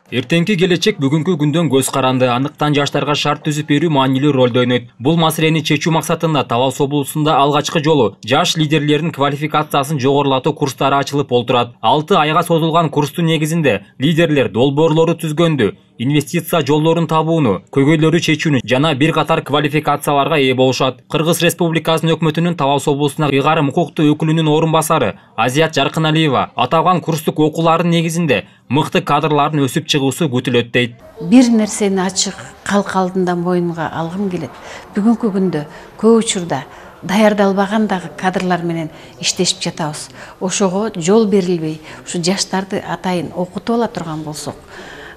Эртеңки келечек бүгүнкү күндөн көз каранды. Андыктан жаштарга шарт түзүп берүү маанилүү ролду ойнойт. Бул маселени чечүү максатында Талас облусунда алгачкы жолу жаш лидерлердин квалификациясын жогорулатуу курстары ачылып олтурат. 6 айга созулган курстун негизинде лидерлер долбоорлору түзгөндү, инвестиция жолдорун табууну, көйгөйлөрү чечүүнү жана бир катар квалификацияларга ээ болушат. Кыргыз Республикасынын өкмөтүнүн Талас облусуна ыйгарым укуктуу өкүлүнүн орун басары Азият Жаркыналиева аталган курстук окуулардын негизинде мыкты кадрлардын өсүп чыгуусу күтүлөт дейт. Бир нерсени ачык калк алдындан боюнга алгым келет. Бүгүнкү күндө көп учурда даярдалбаган дагы кадрлар менен иштешип жатабыз. Ошого жол берилбей, ушу жаштарды атайын окутуп ала турган болсок,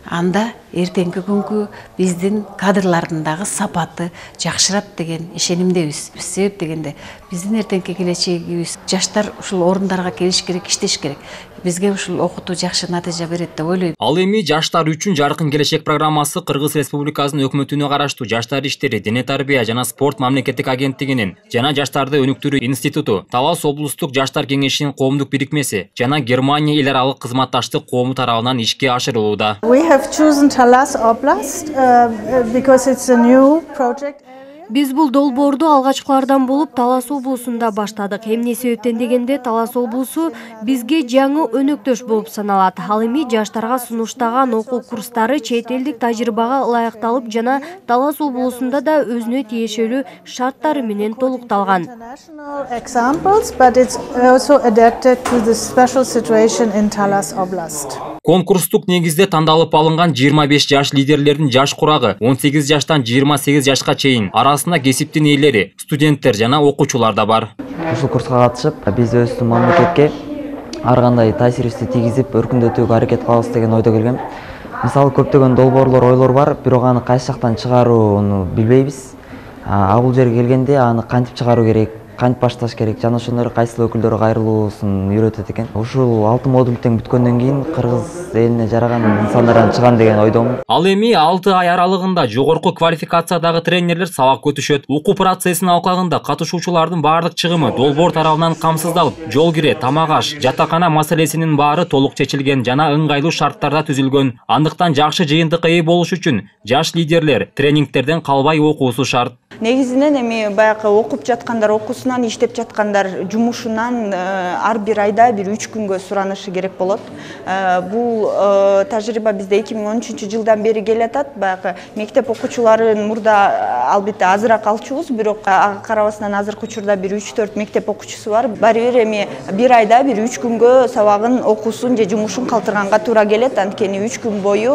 анда эртеңки күнгү биздин кадрлардын дагы сапаты жакшырат деген ишенимдебиз. Себеп дегенде биздин эртеңки келечегибиз жаштар ушул орундарга келиш керек, иштеш керек. Бизге ушул окутуу жакшы натыйжа берет деп ойлойм. Ал эми жаштар үчүн жаркын келечек программасы Кыргыз Республикасынын өкмөтүнө караштуу Жаштар иштери, дене тарбия жана спорт мамлекеттик агенттигинин жана Жаштарды өнүктүрүү институту, Талас облустук жаштар кеңешинин коомдук бирикмеси жана Германия эл аралык кызматташтык коому тарабынан ишке ашырылууда. We have chosen Talas Oblast because it's a new project. Биз бул долбоорду алгачкылардан болуп Талас облусунда баштадык. Эмне себептен дегенде Талас облусу бизге жаңы өнөктөш болуп саналат. Ал эми жаштарга сунуштаган окуу курстары чет элдик тажрыйбага ылайыкталып жана Талас облусунда да өзүнө тиешелүү шарттары менен толукталган. Конкурстук негизде тандалып алынган 25 жаш лидерлердин жаш курагы 18 жаштан 28 жашка чейин. Арасында кесиптин ээлери, студенттер жана окуучулар да бар. Ушул курска катышып, биз өзүбүздүн мамлекетке ар кандай таасирибизди тийгизип, өркүндөтүүгө аракет кылабыз деген ойдо келгем. Мисалы көптөгөн долбоорлор, ойлор бар, бирок аны кайсы жактан чыгарууну билбейбиз. Бул жерге келгенде аны кантип чыгаруу керек, кантип башташ керек жана ошондой кайсыл өкүлдөргө кайрылуусун үйрөтөт экен. Ушул 6 модулден бүткөндөн кийин Кыргыз элине жараган инсандардан чыгам деген ойдомун. Ал эми 6 ай аралыгында жогорку квалификациядагы тренерлер сабак өтүшөт. Окуу процессин алкагында катышуучулардын баардык чыгымы долбоор тарабынан камсыздалып, жол кире, тамак аш, жатакана маселесинин баары толук чечилген жана ыңгайлуу шарттарда түзүлгөн. Андыктан жакшы жыйынтыкка ээ болуш үчүн жаш лидерлер тренингтерден калбай окуусу шарт. Негизинен эми баягы окуп жаткандар окуусунан, иштеп жаткандар жумушунан ар бир айда 1-3 күнгө суранышы керек болот. Бул тажрыйба бизде 2013 жылдан бери келатат. Баягы мектеп окуучуларын мурда албетте азыраак алчубуз, бирок ага карабастан азыркы учурда 1-3-4 мектеп окуучусу бар. Баары бир эми бир айда 1-3 күнгө сабагын, окуусун же жумушун калтырганга туура келет. Анткени 3 күн бою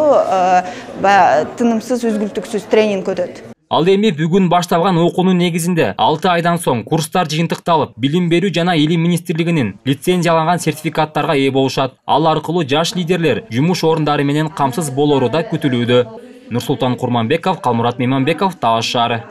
тынымсыз, үзгүлтүксүз тренинг өтөт. Ал эми бүгүн башталган окуунун негизинде 6 айдан соң курстар жыйынтыкталып, Билим берүү жана Илим министрлигинин лицензияланган сертификаттарга ээ болушат. Ал аркылуу жаш лидерлер жумуш орундары менен камсыз болору да күтүлүүдө. Нурсултан Курманбеков, Калмурат Мейманбеков, Талас шаары.